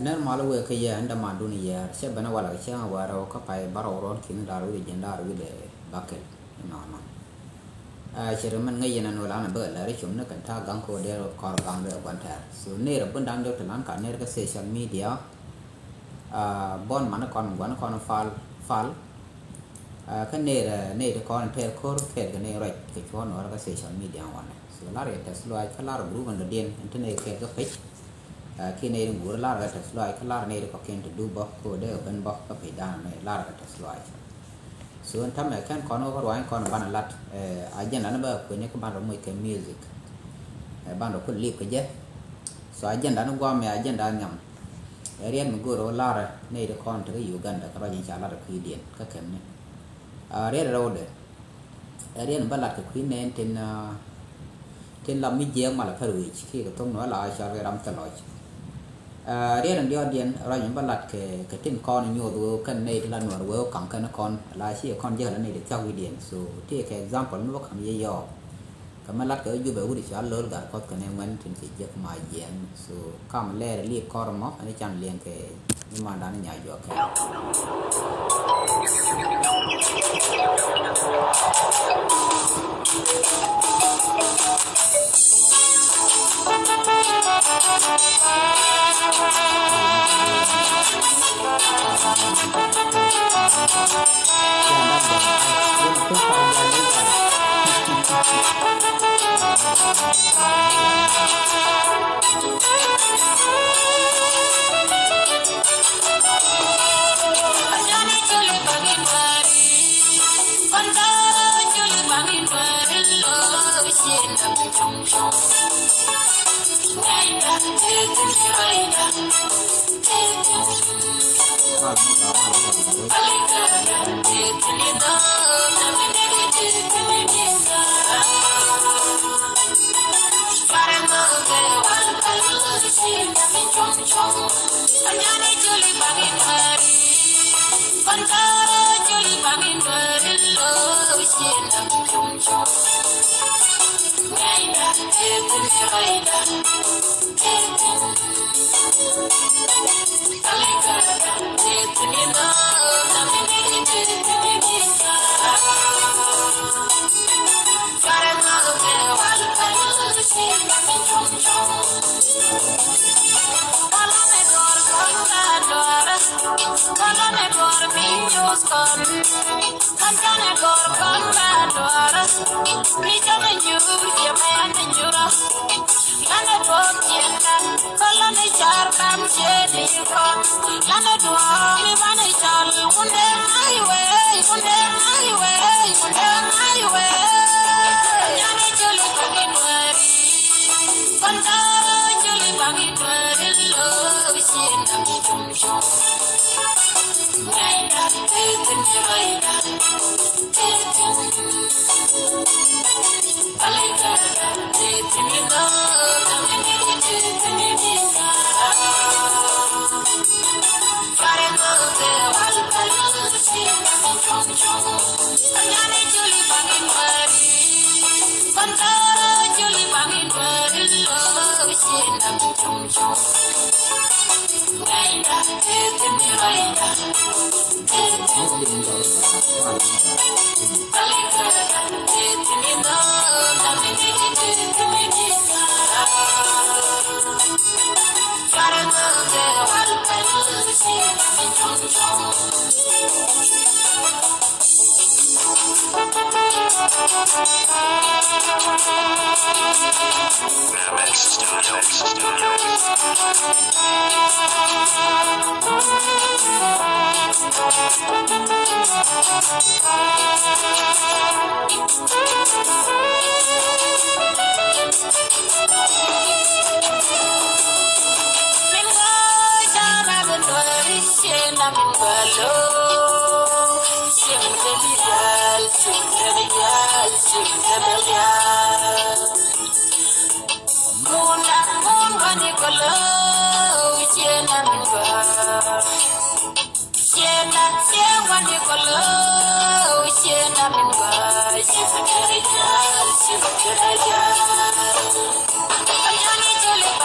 Nan malu we kaya anda mandu ni ya se bana wala che wara ka pai baro ron kin daru di jendar wi de bakel no no chere man ngai yana no la na ba la ri chum na kan ta gang ko de ko gang de ban ta so ne ra bun dang de tan ka ne ka social media bon man kon wan kon fal ka ne de kon te ko ke ne right ke ko no ka social media wan so la re ta slo ai ka la ru ban de den internet ke ka pe khi này đừng ngủ la ra thật loại cái la này có kiện du bọc của để ở bên bọc có phải đàn này la ra thật loại số anh thắm này kan còn nó có loại còn ban lát ajen nó bơ của những cái ban đó mới cái music ban đó có clip cái chứ số ajen đó nó qua mẹ ajen đó nhầm riêng mình gửi la ra này được con từ cái Uganda các bạn nhìn chả la được khi điện các kèm này riêng rồi đấy riêng ban lát cái khuyến nên trên làm mình giang mà là phải rồi khi cái thông nói là cho cái làm trả lời dia dan dia dian orang yang balat ke tin kon nyu du kan nei lan war wo kang kan kon la chi kon je lan nei de chau dian so ti ke example no kam ye yo kam lat ke ju be u di cha lol ga kot kan en tin si je ma yen so kam le li ko mo ani chan lien ke ni ma dan nya yo ke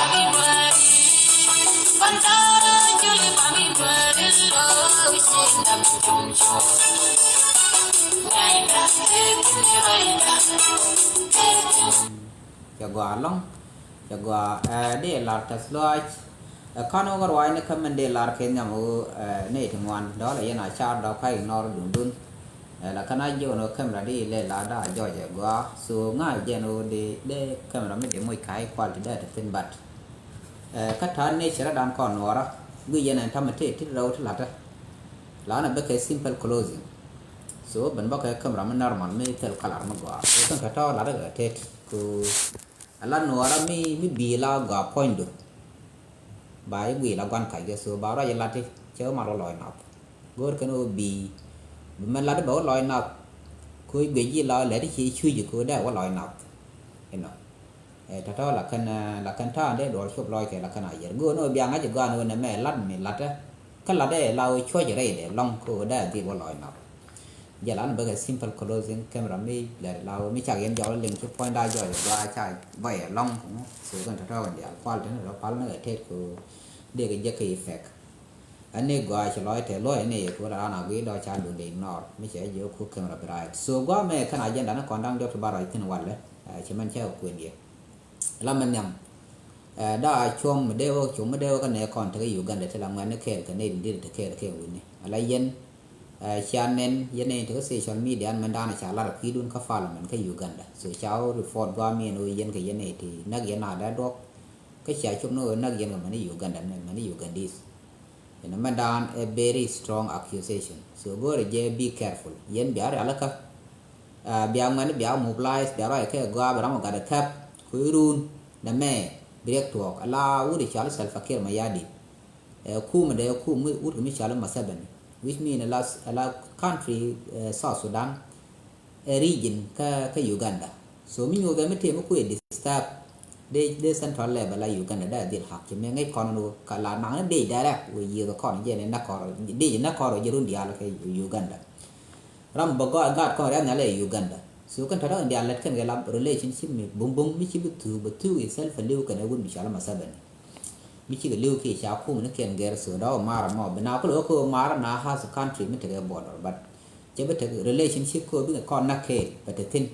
I'm jago long jago de lar tas loch kano garwai ne kamen de lar kenya mo ne tingwan đó là yana cha da kai nor dun dun la kana jo no kamera di le la da jo jago so nga jeno de kamera me de moi kai quality da tin bat ka than ne chara dan kon wara gu yana tamate ti raw la ta la na be simple closing so ban ba ka kamera man normal me tel kalar ma gwa so kan ka ta la da te ku ala nuara mi bila ga point do bai wi la gan kai ge so ba ra ya la ti cheu ma ro loi na gor kan o bi man la de bo loi na ku be ji la le ti chi chui ji ku da wa loi na eno ta ta la kan ta de do chop loi ke la kan ai go no bia nga ji ga no na me lat me lat ka la de la choi ji re de long ku da ti wa loi na giờ là nó bởi simple closing camera mi là lao mi chả hiện giờ lên cái point đa rồi là chạy vậy long cũng sử dụng thật ra còn giờ qua đến nó phá nó ở thế của để cái cái effect anh này gọi cho lối thế lối này của là nào biết đo cha đường đến nọ mi sẽ giữ khu camera bright so qua mẹ cái này dân đã nó còn đang đeo cho bà rồi tin hoàn đấy chỉ mình theo quyền gì là mình nhầm đã chuông mà đeo chúng mà đeo cái này còn thấy cái gần để cho làm cái này cái này đi được cái này là dân channel yene to social media man dana cha la ki dun ka fala man ka Uganda so chao report wa mi no yen ka yene ti nag yana da dok ka cha chup no nag yen man Uganda man Ugandese and man dan a very strong accusation so go je be careful yen biar alaka biar man biar mobilize biar ai ka go ba ram ga da tap ku run da me break talk ala uri cha self fakir mayadi ku ma de ku mu uri mi cha la masaban which mean a lot country South Sudan a region ka Uganda so mi nyoga me temo ku e disturb de central level la Uganda da dir hak me ngai kono ka la nang de direct we yi ko je ne na ko de na ko je run dia la ka Uganda ram bogo ga ko ra na le Uganda so kan tada dia let kan ga lab relationship me bum bum mi chi bu itself liu kan won bi shala masaban mi chi ga liu ki cha ku ne ken ger so da mara mo bina ko ko mara na has country mi te ga border but je be te relationship ko bi ko na ke but tin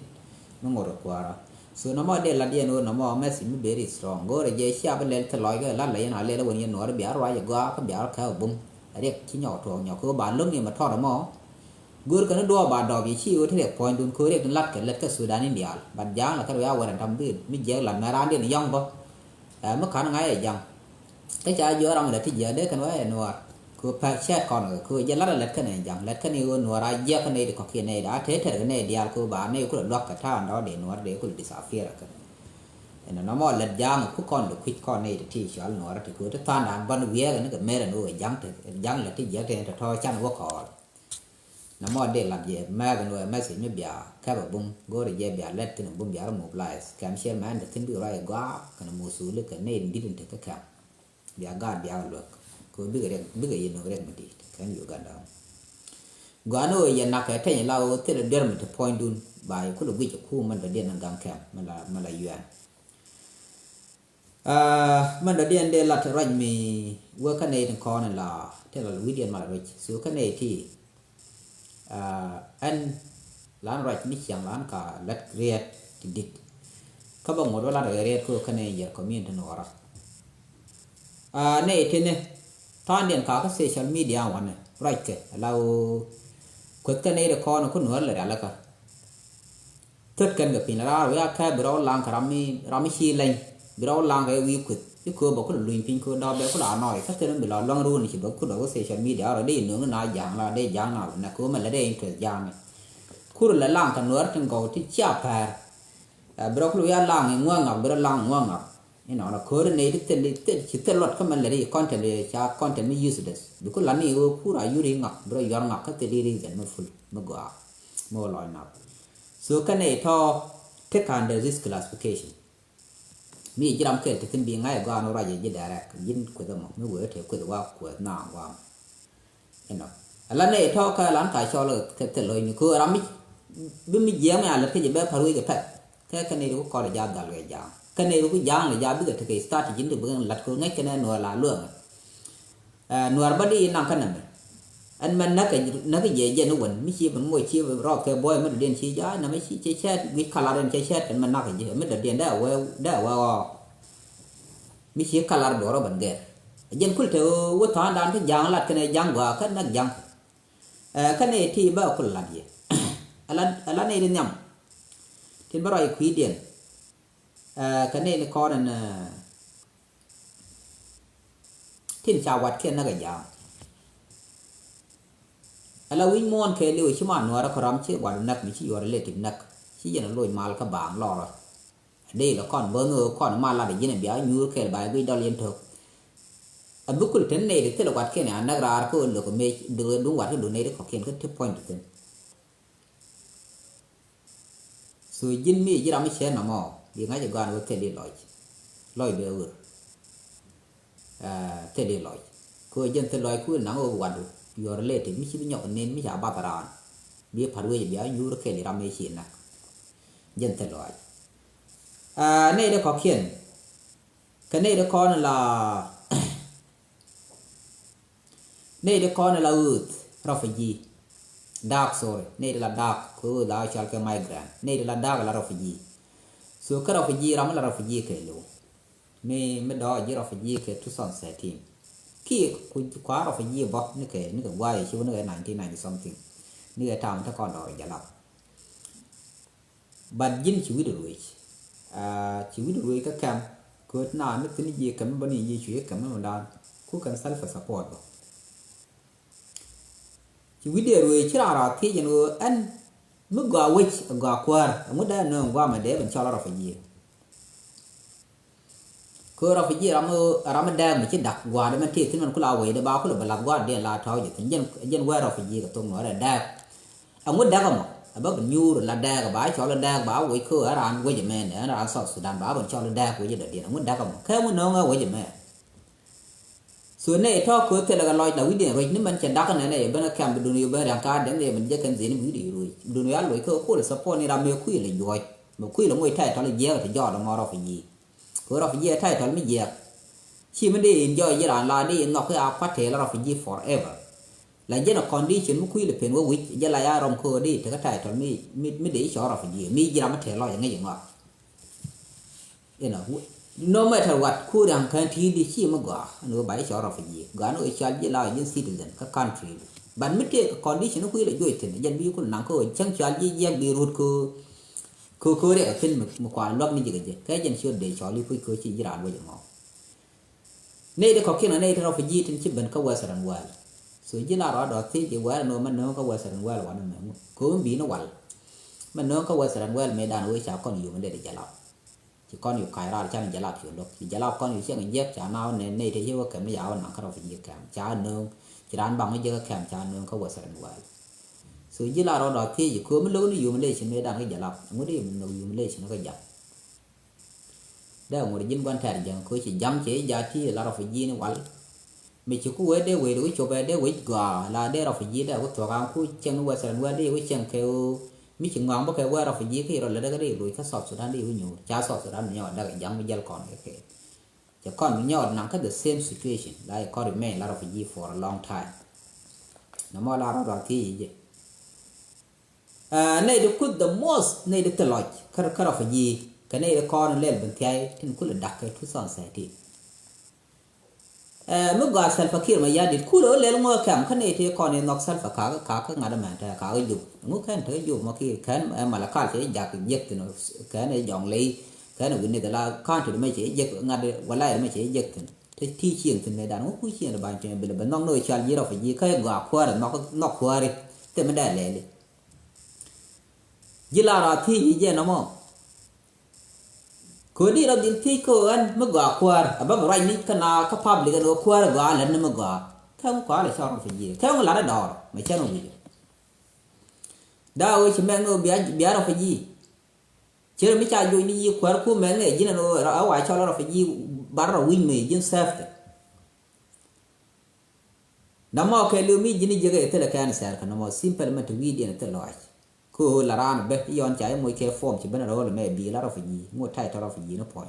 no ngor ko ara so no mo de la dia no mo mes mi very strong go re je sha be le te loi ga la le na le la won yen no bi ar wa ya ga ka bi ar ka bum re chi nhỏ ko ba lum ni ma tho mo gur kan do ba do bi chi o te point dun ko re lat ka let ka Sudan India but jang la ka ya wa tam bi mi je la na ran de yong bo ma kan ngai yang cái cha vô rằng là thì giờ đấy cái nói là cứ phải xét còn cứ giờ lát cái này chẳng lát cái này nó ra giờ cái này thì có kia này đã thế cái này đi alco bán này cũng được cái thằng đó để nó để cũng đi xả phê rồi cái nó mà lát giang cứ con được quýt con này thì chỉ nó thì cứ cái thằng làm ban vía cái nó cái mẹ là nó giang là thì giờ thì thôi chăn quá khó nó mà để làm gì mẹ cái nó mẹ sẽ mới bịa cái bảo bung gọi là giờ bịa lát thì nó bung bịa là một lại cảm xem mà để tin được rồi quá cái nó mua số được cái này đi đến cái khác dia gad dia look ko biga yen no rek mati kan Uganda gano yen na ka tan lawo te der mit point dun bai ko do wi ku man da den ngam kam mala yuan man da den de lat raj mi wo ka ne tan ko na la te la wi den mala raj so ka ne ti an lan raj mi chang lan ka lat riet ti dik ka bang mo la riet ko ka ne yer community no ra này thế này thằng điện cả các social media hoàn này right cái là quét cái này được con nó cũng nửa là cả tất cả cái pin là rồi cái bro lang cái rami chi lên bro lang cái vi quét cái cơ bảo cái luyện pin cơ đó bé có là nói các cái nó bị là long luôn chỉ bảo cái đó social media rồi đi nữa nó dạng là đây dạng nào là cơ mà là đây interest dạng này khu là lang cái nửa thằng cầu thì chả phải bro cái lang ngoan ngọc bro lang ngoan ngọc nó là coordinated chỉ tên luật các mình là đi content để cha content mới use this because là này khu là use ngọc rồi giờ ngọc các tên đi dẫn nó full nó gọi mua loại ngọc so cái này thọ take under this classification mi chỉ làm cái thì tin bị ngay gọi nó ra gì direct dính của tôi nó vừa theo của tôi của nào qua nó là này thọ cái làm tại cho là cái tên lời như cứ làm biết mi dễ mà là cái gì bé phải cái phải cái này nó có là giá dalga giá cái này cũng giang là giá biết cái start chính được bằng lật cô ngay cái này nó là luôn nuôi body nằm cái này anh mình nó cái gì vậy nó quẩn mấy chi bằng môi chi rọ cái boy mình điên chi giá nó mấy chi chơi chết cái color đen chơi chết anh mình nó cái gì mình điên đã mấy chi color đó bằng ghét dân kul theo vô thằng đàn cái giang lát cái này giang qua cái nó giang cái này thì bao kul lát gì ala này đi nhầm thì bao rồi quý điện cái này là con là thiên chào vật thiên nó cái giang ala win mon ke liu chi man no ra kharam che wa nak mi chi yo relative nak chi yen loi mal ka bang lo ra de la kon bo ngo kon ma la de yin bia nyu ke ba gui dol yen thok abukul ten ne de te la wat ke ne anak ra ko lo ko me de du wat do ne de ko ken ke point ten so yin mi ji ra mi che na mo di nga je gan wo te de loi be ur te de loi ko yen te loi ku na ngo wa du yo relative mi chi bi nhok nên mi ja ba taran bi pharwe bi a yu ke li ram me chi na yen te loi này để có khiển cái này để con là này để con là refugee dark sorry này là dark cứ là chal cái migrant này là dark là refugee so cái refugee ram là refugee cái luôn mới đó với refugee cái tu son sẽ team khi quá refugee bot cái quay chứ nó cái 1990 something nó cái thằng ta còn đòi giả lập bạn dính chịu được rồi chỉ biết được các cam cứ nào nó tính gì cắm bên này gì chuyện cắm nó đàn cứ cần self support chỉ biết được rồi chứ là thì giờ nó anh mức gà which gà qua mức đó nó qua mà để mình cho nó phải gì cứ nó phải gì làm đang mình chỉ đặt qua để mình thiệt thì mình cứ lao về để bao cứ là làm qua để là thôi vậy thì dân qua rồi phải gì cái tôi nói là đang ông muốn đang không bác bình nhu là đa cái bãi cho là đa bảo quỷ khơi ở ran quỷ mẹ nữa là sao Sudan bảo bình cho là đa quỷ gì điện muốn đa không khéo muốn nông quỷ mẹ số này thọ cứ thế là cái loại đầu điện rồi nếu mình chẳng đa cái này bên cái bên dunia bên cái đến đây mình chỉ cần gì nó quỷ đi rồi dunia quỷ khơi cố là support này làm nhiều quỷ là giỏi mà quỷ là ngồi thay thọ là dễ thì do là ngò đâu phải gì cứ đâu phải dễ thay thọ mới dễ chỉ mình đi enjoy cái là đi ngọc cái áo phát thế là phải gì forever là dân là condition mới quy là phiền quá quýt dân là ya rong khơi đi thì cái tài thôi mi để cho ra phải gì mi gì làm thể loอย่างงี้ngọ đây là no matter what khu đang kan thi đi chi mà gõ nó bảy cho ra phải gì gõ nó cho dân là dân citizen các country bạn mới cái condition nó quy là duy thì dân bi cũng nặng khơi chẳng cho dân bị rụt cơ để ở trên một quả lót như vậy cái dân chưa để cho li quy cơ chỉ gì làm vậy ngọ này để có khi là này thì nó phải gì thì chỉ bên cái western world so chỉ là đó thì chỉ qua nó mình nó có qua sẵn qua là nó mình cố bị nó quẩn mình nó có qua sẵn qua mấy đàn nuôi cháu con nhiều vấn đề để giải lọc chỉ con nhiều cái ra cho mình giải lọc chuyện được chỉ giải lọc con nhiều chuyện mình dép chả nào nên này thì chứ cái mấy giáo nó có đâu phải gì cả chả nương chỉ đàn bằng cái kèm chả nương có qua sẵn qua so chỉ là đó thì chỉ cố mình lớn nhiều vấn đề chỉ mấy đàn cái giải lọc muốn đi mình nhiều vấn đề chỉ nó cái giải đây là một dính quan trọng rằng cô chỉ dám chế giá thì là đâu phải gì nó quẩn mình chỉ có để quay đối cho bé để quay gà là đểเราphải gì đó có thằng ăn cứ chân nó quay sang quay đi quay chân kêu mình chỉ ngon bao kêu quayเราphải gì khi rồi là cái đi rồi các sọt Sudan đi với nhiều cha sọt Sudan nhau đã cái giống với giờ còn cái chỉ còn nhau nằm cái the same situation lại có remain làเราphải gì for a long time nó mà làเราthì gì này được good the most này được lợi cáiเราphải gì cái này là con lên bên thay thì cũng là đặc cái thứ son sẽ thì mức gọi self fakir mà gia đình cú đó lên ngồi cảm cái này thì còn nên nọc self cả ngã đâm mà cả cái dục mức cái thấy dục mà khi cái mà là cái chỉ giặc giặc thì nó cái này dọn lấy cái này vấn đề là con thì mới chỉ giặc ngã đi qua lại mới chỉ giặc thì thi triển thì này đàn cũng triển là bài chuyện bây giờ bên nông nơi chơi gì đâu phải gì cái gà khoa là nó khoa đi thì mới để lại đi chỉ là thi gì nó mà cứ đi đâu đi thi cô anh mới gõ qua à bác rồi ní cái nào cái public cái nó qua là gõ lên nó mới gõ không có là sao nó phải gì không là nó đỏ mày chắc nó gì đâu chỉ mang nó bia nó phải gì chứ mấy cha vui đi qua cô mang này chỉ là nó ở ngoài cho nó phải gì bắt đầu win mày dân safe nó mà cái lưu mi chỉ cái thế là cái anh sẽ nó mà simple mà tự vi điện thế loại cô là ra bé yon trái mỗi cái form chỉ bên đó là mẹ bị là phải gì mua thay tao phải gì nó point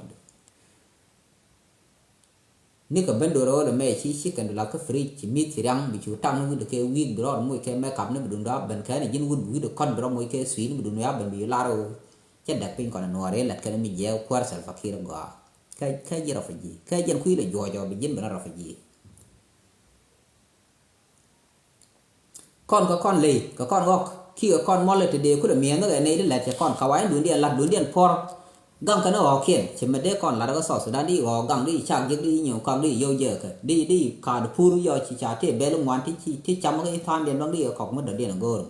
ni ka bendo ro me chi kan la ka free chi mi tirang bi chu tang nu de ke wi bro mo ke me kap ne bu da ban ka ni jin wud wi de kon bro mo ke sui ni bu ya ban bi la ro che da pin kon no re lat ka mi je kwar sal fakir go ka ji rafaji ka jen ku le jo bi jin bana rafaji con có con lì có con góc khi có con mò lên thì đều có được miếng cái này là chỉ con kawai đuổi điện lật đuổi điện por găng cái nó họ khiển chỉ mà để con là nó có sọt sudan đi họ găng đi chạm giật đi nhiều con đi vô giờ cái đi cả được phu vô chỉ trả tiền bé luôn ngoan thì chăm cái tham điện đang đi ở cọc mất được điện là gồm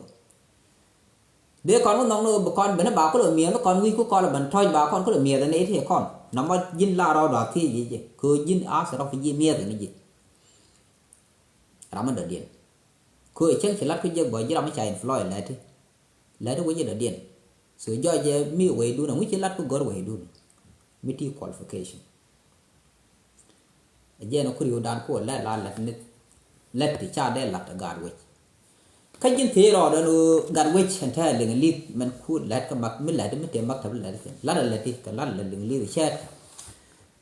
để con nó nong nó con bên nó bảo có được miếng nó con nguy của con là mình thôi bảo con có được miếng cái này thì con nó mà dinh la đó thì gì cứ dinh áo sẽ đâu phải dinh miếng thì gì làm mất được điện cứ chẳng chỉ lát cái giờ bởi giờ mới chạy Floyd lại đó bây giờ là điện sự do giờ mi quay đun là mới chỉ lát cái gói quay đun mới đi qualification giờ nó cứ điều đàn của lại là lát thì cha đây là gạt quay cái chuyện thế rồi đó nó gạt quay thành thế là liền lít mình cứ lát cái mặt mới lát mới tiền mặt thằng lát là thì cái lát là liền lít chết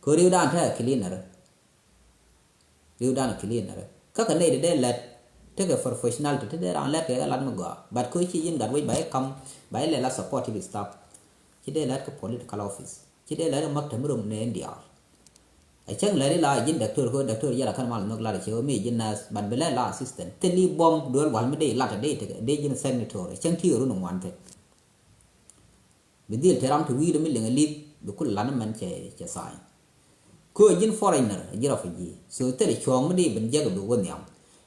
cứ điều đàn thế clean rồi điều đàn là clean rồi các cái này để đây là thế cái professional thì thế là lát cái lát mà gọi but cứ chỉ riêng gạt quay bài cầm bài là supportive staff chỉ đây là cái political office chỉ đây là mặt thầm rộng nên điều ấy chẳng lẽ là dân doctor giờ là khăn mal nó là chiếu mi dân là bạn bên là assistant teli bom đuổi hoàn mới đây là đây thì đây dân senator chẳng thiếu rồi nó ngoan thế bây giờ thì làm thì mới liền lead được cái lăn mình chạy sai cứ dân foreigner giờ là phải gì số thế là chọn mới đi bên giờ được quân nhau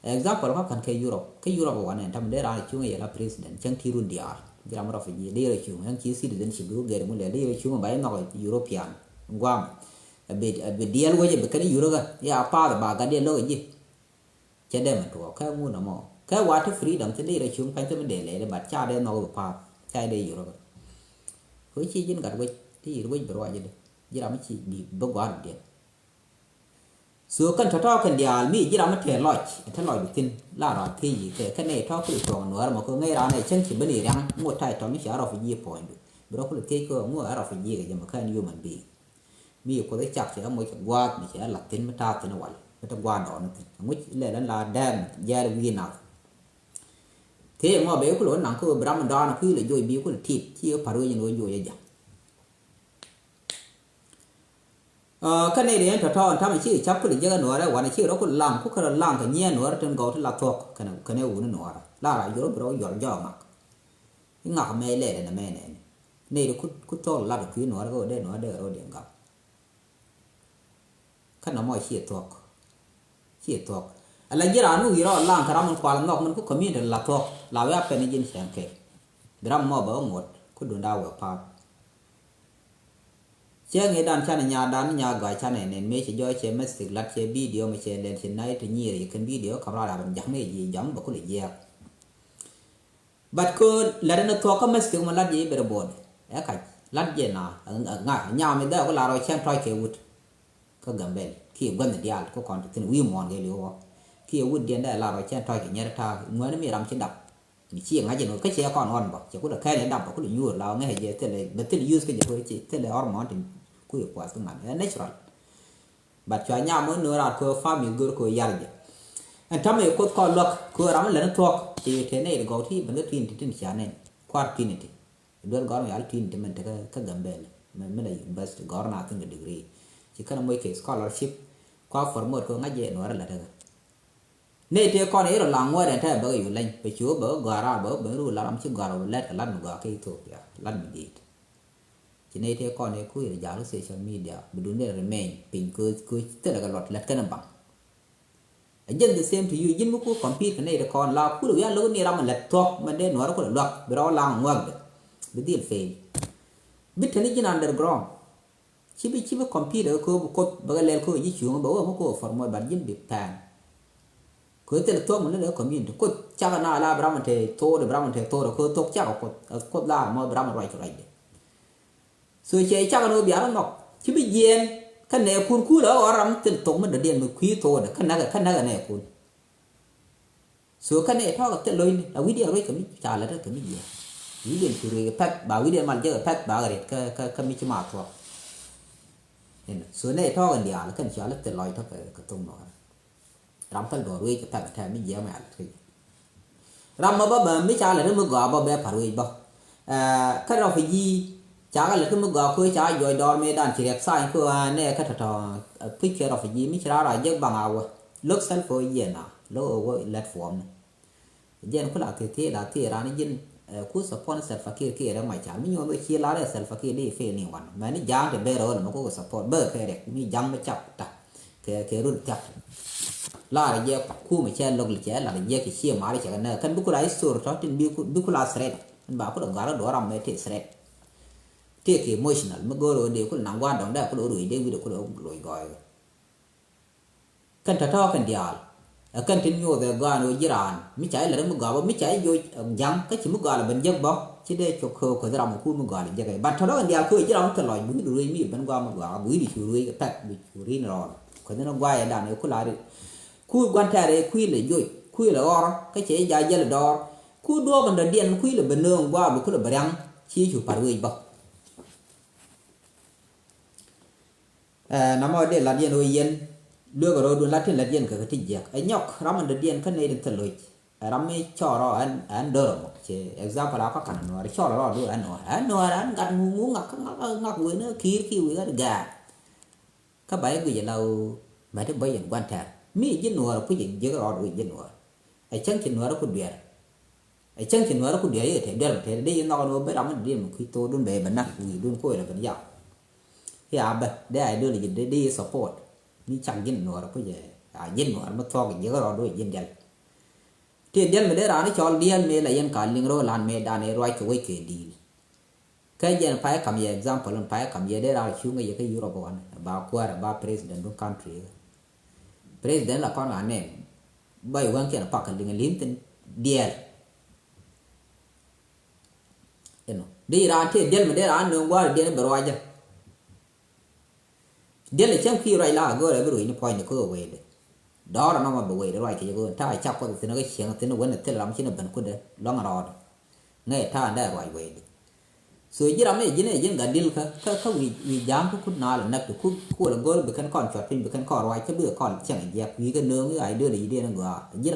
example apa kan ke Europe wan tam de ra chung ya la president chang thi run dia jira mara fa ji de chung yang chi citizenship do ger mu le de chung ba no European ngwam be dial wo je be kan Euro ga ya pa ba ga de lo ji che de ma to ka ngu na mo ka wa to freedom che de chung pan che de le ba cha de no pa cha de Euro ko chi jin ga we ti ro bro wa je de jira ma chi bi bo gwa de số cần cho cái điều mỹ chỉ làm một thể loại bị tin là rồi thì cái này thao cái chuyện nữa mà có nghe ra này chân chỉ bên này rằng một thay cho mình sẽ rồi phải gì point bữa đó có cái cơ mua ở rồi phải gì cái mà cái như mình bị mỹ có cái chặt sẽ mỗi cái qua mình sẽ lật tin mới ta thì nó vậy mới ta qua đó nó mới là đen da là viên nào thế mà bé có lỗi nặng cơ bram đó nó cứ là rồi biểu có là thịt chia phải rồi rồi vậy cái này thì anh thọ thằng mình chỉ chấp cái gì cái nữa đấy,วันchỉ đó có làm cái làm cái nhẹ nữa trên gấu thì là thuộc cái này uống nữa là lại rồi rồi giỏi giỏi mà cái ngọc mê lệ là mê này này được cứ cho là được cái nữa rồi đây nữa đây rồi điện gặp cái nó mọi chỉ thuộc là gì đó nó gì đó làm cái đó mình qua làm ngọc mình cứ comment là thuộc là với cái này chính sáng kề đâm mò bờ một cứ đun đau ở pa chế người đàn đàn nhà gọi cha này nên mấy chỉ do chế mất sự lát chế video mà chế lên trên này thì nhiều cái video camera là mình chẳng này gì giống bao nhiêu gì bắt cô là nó thua có mất sự mà lát gì bề bồn ấy cái lát gì nào ngã nhà mình đã có là rồi xem trói cái wood có gầm bên khi gần được dial có còn cái uy mòn cái liu khi wood điện đã là rồi xem trói cái nhớ ta mới nó mới làm trên đập mình chỉ ngay chỉ nó cái xe còn on bảo chỉ có được cái này đập có được nhiều là ngay hệ thế này bất cứ use cái gì thôi chỉ thế là hormone thì cứ quá sức mạnh natural but cho nhà mới nữa là cứ pha mình gửi cứ yar vậy anh thắm ấy có con lộc cứ làm lên thuộc thì thế này gọi thì mình tin thì tin chán này quạt tin thì đơn gọi là tin thì mình cái gầm bền mình là best gọi là từng degree chỉ cần mấy cái scholarship qua format của ngay dễ nữa là được này thì con ấy là làm ngoài để thay bởi vì lên phải chúa bởi gọi ra bởi rồi làm chứ gọi là let làm gọi cái thuộc ya làm mình đi chỉ này thì con ấy cứ giả lúc social media bedun để remain pin cứ tức là cái luật lật cái nằm bằng dân the same to you dân muốn cứ compete cái này là con là cứ được lúc này làm mình lật thuộc mình để nói nó có được luật bởi đó làm ngoan được bị điên phê biết thế này dân underground chỉ biết compete ở cô bởi lên cô với chuyện bảo ông cô form bản dân bị tàn cứ thế là thuộc mình nó community cô chắc là là bram thì thôi được bram thì thôi được cô thuộc chắc cô là mà bram right rồi chơi chắc nó biar nó chỉ bị giên cái này cuốn cú đó ở rắm từ tổng mình được điện một quý thôi được cái này cuốn số cái này thôi cái lối là video rồi cái trả lại cái gì video thì rồi phát bảo video mà chơi phát bảo cái mi chima thôi số này thao gần địa là cần cho là từ lòi thao cái tung nó làm phân đồ ruồi cái thằng thằng mới dễ mà thì làm mà bao mấy cha là nó mới gõ bao bé phải ruồi bao cái đó phải gì cha là cái mới gõ khơi cha rồi đòn mấy đàn chỉ đẹp sai cái này cái thằng picture đó phải gì mấy cha là giấc bằng áo lúc self for gì nào lúc ở platform dân có là thế là thế ra nên dân cú support self fakir kia đó mày chả mấy nhau đôi khi lá để self fakir đi phê liên quan mà nó giang thì bây giờ mà có support bơ cái đấy mi giang mới chọc ta cái run chọc là giờ cú mà chơi log lịch là giờ cái xia mà đi chơi cái kan buku rai sur cho tin buku la sret ba ko gara do ram me te sret te cái emotional mà go rồi ko nang wa dong da ko rồi de video ko rồi gọi kan ta to kan dial kan tin yo the ga no jiran mi chai la mu ga ba mi chai yo jang cái chỉ mu ga là bên giấc bo chỉ để cho khô ko ram ku mu ga là cái ba thọ đó kan dial ko jiran ta loi mu rồi mi ban ga mu ga bui đi chu rồi cái tắc bị chu ri nó ko nó qua ya dan ko la ri ku quan ta re ku le yo ku le or cái chế ja ja le do ku do ban da điện ku le bên nương qua bu ku le barang chi chu par wi ba namo de la điện oi yen đưa vào rồi đun lát trên lát điện cái thịt giặc ấy nhóc rắm ăn điện cái này đến thật lười rắm mấy cho rồi anh đỡ một chế example là có cảnh nó cho nó đưa anh nó gặt ngủ ngặt với nó khí với gà các bạn người lâu mấy đứa bây giờ quan trọng mi dân nó cái gì giờ rồi đuổi dân nó ấy chẳng chừng nó cũng đuổi ấy chẳng chừng nó cũng đuổi thì đuổi thì đi nó bây rắm ăn điện một khi tôi đun bể mình nặng người đun coi là vẫn giàu thì bây để ai đưa là gì để đi support ni chẳng dân nó có gì dân nó mất thọ cái giờ rồi đuổi dân dân thì dân mình để ra nó cho điên mẹ là dân cả linh rồi làm mẹ đàn này rồi cái đi cái dân phải cầm như example phải cầm như để ra chú cái cái Europe one about qua about president của country president là con anh này bây giờ cái là pak cái linh tin điên đi ra thì dân mình để ra nó qua điên bờ rồi điên là chẳng khi rồi là gọi là cái nó point nó cơ về đó là nó mà bồi rồi thì cái ta chắc có thì nó cái chuyện thì nó vẫn là thế làm chứ nó bẩn đấy long rồi nghe ta đã rồi về rồi chỉ làm này chỉ là deal cái vì dám cái cút nào là nắp được cút là gọi là bị con chọt pin bị con rồi cái bữa con chẳng dẹp vì cái nướng cái ai đưa đi đi nó gọi chỉ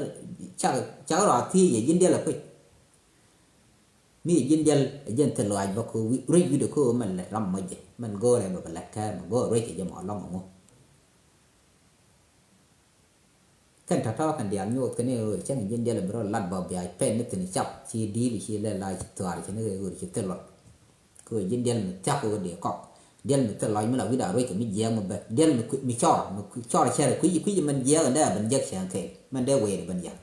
chắc rồi thì vậy điên là cái mi dân thật loại và cô review được cô mình là làm mấy gì mình gọi là một cái cái mà gọi rồi thì cho mọi long không cái thằng thọ cái điểm nhột cái này rồi chắc dân là bro lăn vào bể pen nó từng chọc chi đi bị chi lên lại chụp tòa thì nó rồi chụp thật loại cô dân là chắc cô để cọc dân thật loại mới là cái đạo rồi cái mi giang mà bật dân mi cho là xe là quý gì mình giang ở đây mình giang sáng thế mình để về mình giang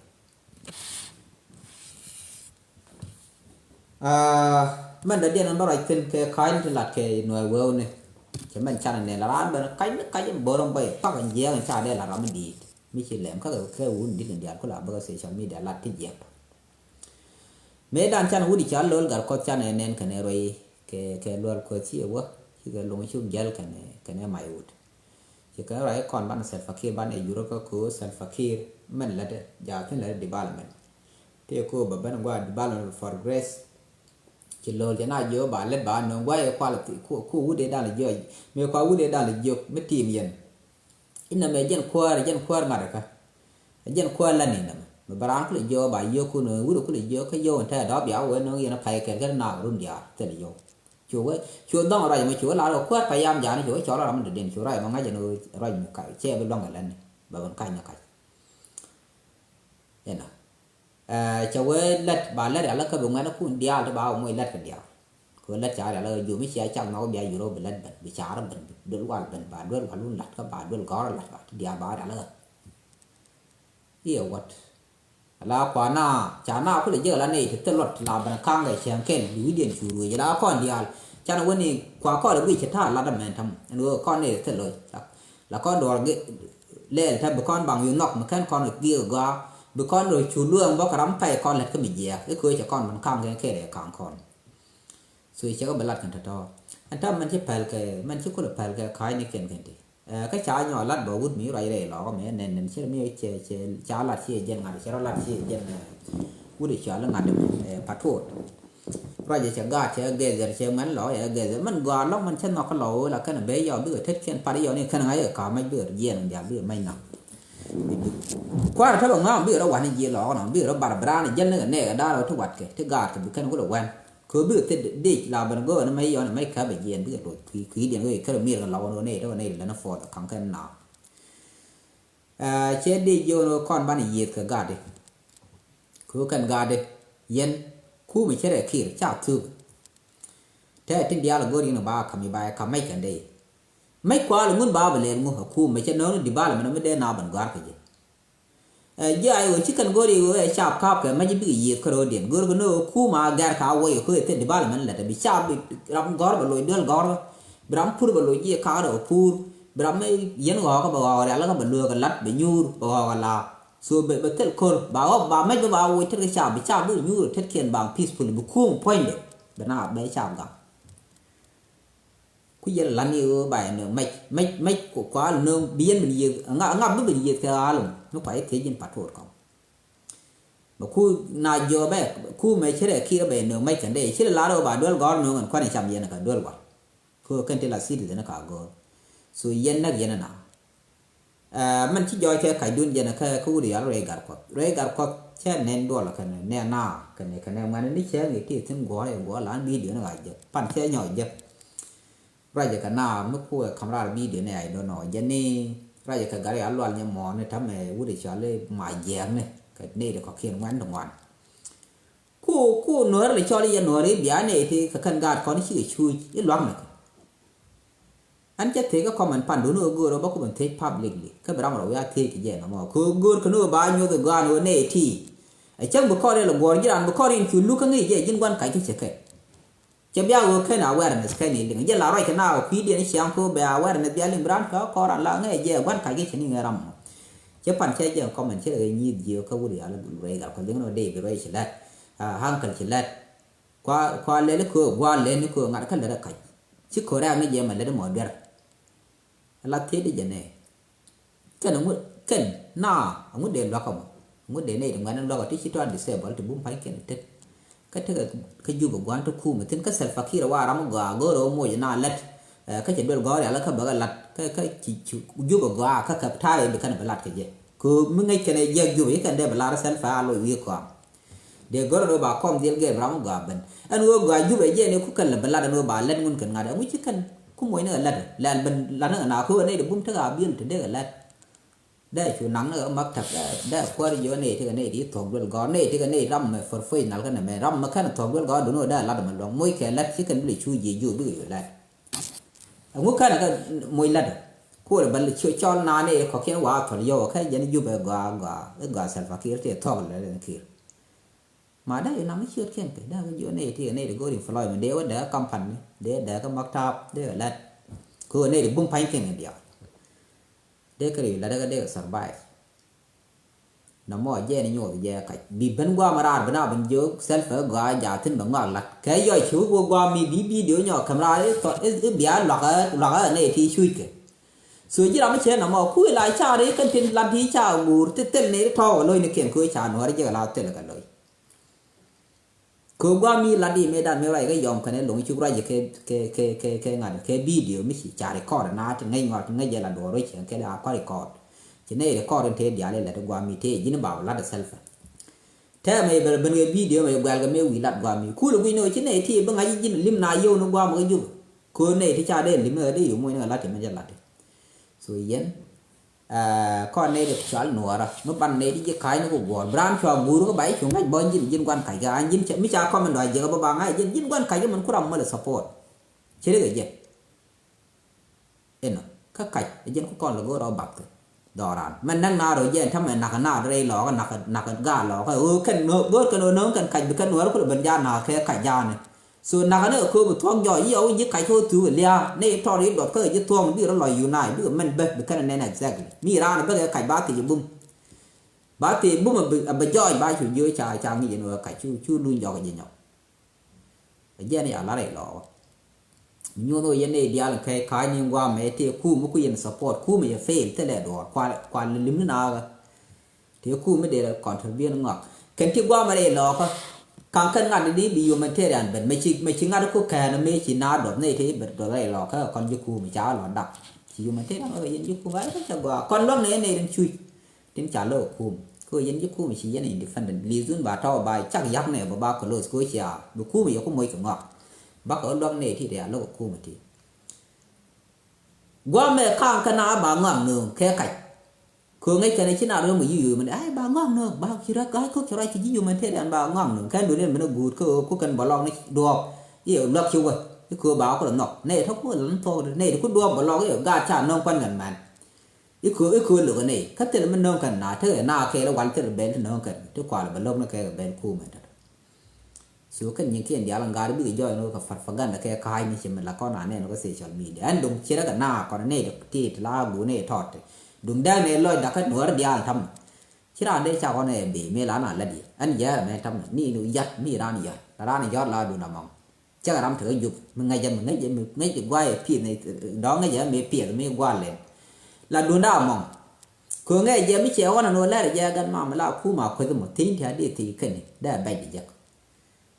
mình đã đi ăn bao nhiêu cái khai trên là cái nuôi vêu này chứ mình chăn này là ăn bên cái bờ đông bay phát cái giang chả đây là làm gì mi chỉ làm các cái uốn đi lên điện có là bao giờ sẽ mi để là cái giang mấy đàn chăn uốn đi chăn lol gar có chăn này nên cái này rồi cái lol có chi quá chỉ cái lồng chung gel cái này mày uốn chỉ cái rồi còn bạn self fakir bạn ở Europe có self fakir mình là để giờ cái là development thì cô bảo bên ngoài development for grace chỉ lôi cho nó dỡ bà lên bà nó quay qua là khu để đang là dỡ mấy qua để đang là dỡ mấy tìm yên in là mấy dân khoa mà được cả dân khoa là nè mà bà ăn cái dỡ bà dỡ khu nữa cũng là dỡ cái dỡ thế đó béo với nó nó phải cái nào luôn giờ thế là dỡ chúa đông rồi mà chúa là đâu khoa phải am giả chúa cho nó làm được điện chúa rồi mà ngay giờ nó rồi một cái che bên đông cái lên bà vẫn cay nó cay thế nào cho với lật bà lật là cái vùng nó cũng đeo cho bảo mới lật cái đeo cứ lật trả là dù mấy xe trong nó bây giờ rồi bị lật bị trả nó bệnh đỡ qua bệnh bà đỡ qua luôn lật các bà đỡ có lật đeo bà đã lật hiểu what là quả nào trả nào cứ để giờ là này thì tất luật làm bằng khang để xem kén đuổi điện chủ rồi giờ đó con đeo cho nó vấn đề quả con là bị chết thà là đâm mền thầm nữa con này tất rồi là con đồ lên thay con bằng nhiều nọc mà con được kia ga bữa con rồi chú lương bác rắm phải con lật cái bị dẻ cái cưới cho con mình cam cái để càng con rồi chỉ có bị lật cần thật to anh ta mình chỉ phải cái mình chỉ có được phải cái khai này kiện cái cái trái nhỏ lật bầu bút mì rồi để nó mẹ nên chỉ là mì trái lật chi dân ngài chỉ là lật chi dân bút để trái là ngài được phát thốt ra giờ gà chơi ghê giờ chơi mắn lỏ giờ ghê giờ mình gà lắm mình chân nó có lỗ là cái này bé giờ bữa thích khen phải giờ này cái này ở cả mấy bữa diện giờ bữa mấy nào qua là thấy bằng ngon bữa đó quản gì lỏ nó bữa đó bà này dân này nè đó là thu hoạch cái gà thì cái nó có độ quen cứ bữa thì đi là mình gỡ nó mấy giờ nó mấy cái bệnh diện bữa rồi khí điện cái là miệng là lỏ nó này là nó phò thằng cái nào chết đi vô con ban gì cái gà đi cứ cần gà đi dân khu mình chết để khi chào thương thế trên dia là gori nó ba kami ba kamai kan đây mấy qua là muốn ba về liền mua khu mình chết nó đi ba là mình mới để nào bằng gà cái gì giờ ai chỉ cần gori rồi chào cáp cái mấy cái gì cái rồi điện gori nó khu mà gà cả quay khu thì đi ba là mình là bị chào bị ram gor vào lối đơn gor bram pur vào lối gì cả rồi pur bram ấy dân gò cái bò là cái bẩn lừa cái lát bị nhur bò là so be betel kor ba mấy cái ba quay cái chào bị chào bị nhur thiết kiện bằng peaceful bị khu point đấy bên nào bé chào gặp cứ giờ là nhiều bài nữa mấy của quá là nương biến mình gì ngã mới bị gì cái luôn nó phải thế dân bắt thôi không mà khu nào giờ bé khu mấy chế để khi nó về nương mấy cái đấy chế là lá đâu bà đuôi gòn nương quan này chăm gì là cả đuôi quá khu cái tên là xịt thì nó cả gòn so dân nó dân nào mình chỉ cho cái đun dân cái khu đi rồi gạt quạt chế nên đuôi là cái này nè na cái này mà nó chế người kia thêm gói lá bi đứa nó gạt giờ pan chế nhỏ giờ ra giờ cái nào nó khu camera bi đứa này đó nói dân này ra giờ cái gari alwal như mỏ này thắm này vui để cho lên mài giang này cái này để có khiên ngoan đồng ngoan khu nửa là cho đi dân nửa đấy bia này thì cái cần gạt có nó chỉ chui ít loãng này anh chắc thế cái comment pan đúng rồi guru bao cũng thấy publicly cái bữa nào rồi thấy cái gì nó mà guru cái nửa bao nhiêu cái gan nửa này thì chắc bữa coi đây là guru chỉ ăn bữa coi in chulu cái gì dân quan cái cái chắc bây giờ cái nào awareness cái này liền giờ là rồi cái nào khi đi xem cô bây awareness dia lim brand có là nghe giờ quan cái này nghe ram chắc pan chơi giờ comment chơi cái gì nhiều cái vui là rồi gặp cái những nó để rồi chỉ là hang cần chỉ là qua lên cái qua lên cái ngã cái là cái chứ khổ ra nó giờ mà lấy một đợt là thế đi giờ này cái nó muốn cần na muốn để lo không muốn để này đừng nó lo cái chỉ toàn để xem bảo thì bung phải cái cái du của quán tôi khu mà tính cái self khi là qua đóng gà gỡ đồ mua gì nào lật cái chuyện bên gõ là cái bờ lật cái chỉ du của gà cái cặp thai bị cái này lật cái gì cứ mới ngay cái này giờ du cái này là self rồi việc quoi để gỡ đồ bà con điên game đóng gà bên anh nuôi gà du vậy giờ nếu cứ cần là lật nuôi bà lên nguyên cần ngà đó mới chỉ cần cũng mỗi nơi lật là bên là nó nào cứ ở đây được bung thức gà biên thì đây là lật đây chủ nắng ở mặt thật đây qua đi chỗ này thì cái này đi thuộc luôn gõ này thì cái này ram mà phơi phơi nào cái này mà ram mà cái này thuộc luôn gõ đúng rồi đây là mình lòng mỗi cái lát chỉ cần bị chui gì chui bị lại ngũ cái này cái mỗi lát cô là bận cho na này có cái quả thôi vô cái gì nó vô về gõ sản phẩm kia thì thuộc lại là kia mà đây nó mới chưa khen cái đây cái chỗ này thì cái này được gọi là floyd mà đeo để company để cái mặt top để lát cô này được bung phanh cái này đi để cái là để survive nó mò dễ này nhồi dễ cái bị bắn qua mà ra bên nào bên dưới self gọi giả thinh bằng ngọn lật cái do chú qua mi bí đứa nhỏ camera đấy còn ít bia lọt ở này thì chui kì rồi chứ đâu mới chế nó mò khui lại cha đấy cần tiền làm gì cha ngủ tên này thò lôi này kiện khui cha nó đấy giờ lao tên là cái lôi cứ qua mi là đi mấy đàn mấy cái dòng cái này lồng chụp ra cái ngành cái video mới chỉ trả record na thì ngay giờ là đồ rồi chỉ cái là có record chỉ này record đến thế dia là qua mi thế chỉ nó bảo là self thế mày bên cái video mày quay cái mấy lát qua mi khu là quy nội chỉ này thì bằng ai chỉ lim na vô nó qua một cái dù khu này thì cha đây lim ở đây dùng mỗi nó là thì mìnhจะlát rồi yên con này được xóa nua rồi nó ban này đi cái nó cũng gọn brand cho mua nó bảy chúng ngay bên dân quan cái anh dân mới cha con mình đòi giờ có bằng ai dân quan cái mình có đồng mới là support chứ đấy cái gì em các cái dân có con là gỡ đó bạc đỏ đàn mình đang nào rồi dân thằng mình nạc nào đây lỏ nạc gà lỏ cái nó bớt cái nó cần cảnh cái nó có được bên gia nào cái cảnh gia này rồi nạc nó cứ một thoáng giỏi yếu với cái thôi thứ lia này thôi đấy đọt cái thoáng biết nó lòiอยู่ไหนbiết mình bật cái này này exactly mi ra nó cái cảnh bát thì bung mà bây giờ ba chủ dưới trà nghĩ nó cái chu luôn giỏi cái gì nhở cái gì này ở lá này lỏ nhiều người dân này đi ăn cái nhưng qua mấy thì khu mới có dân support khu mới fail thế là đỏ qua lim nào thì khu mới để là còn thành viên ngọt cái qua mà đây lỏ càng cân ngặt đi bị humanitarian bên mấy chỉ ngặt có cái nó mấy chỉ nào đột này thì bật đột này lò cái con du cú mình trả lò đập chỉ humanitarian ở yên du cú vậy đó chẳng qua con lúc này đến chui đến trả lô cú cứ yên du cú mình chỉ yên independent lý do bà trao bài chắc giáp này bà có lô cứ chỉ du cú mình có mấy cái ngọt bác ở lúc này thì để lô cú mình thì qua mẹ càng cái nào bà ngon nương khe cạch cứ ngay cái này chỉ nào đâu mà yêu mình ai bà ngon nương bà chỉ ra cái có cho ra chỉ yêu mình thế đàn bà ngon nương cái đứa này mình nó gùi cứ cần bỏ lon này đùa yêu lắc chiu vậy cái cứ báo có là nọ này thóc có lắm thôi này cứ đùa bỏ lon cái gà chả nông quan gần màn cái cứ lửa này khách thì mình nông cần nào thế nào cái là quán thế là bên thì nông cần chứ quả là bỏ lon nó cái bên khu mình số cái những cái nhà làm gà bị do nó có phát gan là cái khai mình chỉ mình là con này nó có social media anh đúng chỉ là cái nào còn này được thì là bố này thọt đúng đang này lôi đã cái nửa dia thầm chỉ là đây chào con này bị mê lá là gì anh giờ mẹ thầm ni nuôi giặt mi ra này giọt là đủ nằm mong chắc là làm thử dục mình ngay giờ mình ngay được quay phim này đó ngay giờ mẹ phim mẹ qua lên là đủ nào mong cứ ngay giờ mới chéo con nó lại giờ gần mà là khu mà khơi một tí thì cái này đã bay đi giặc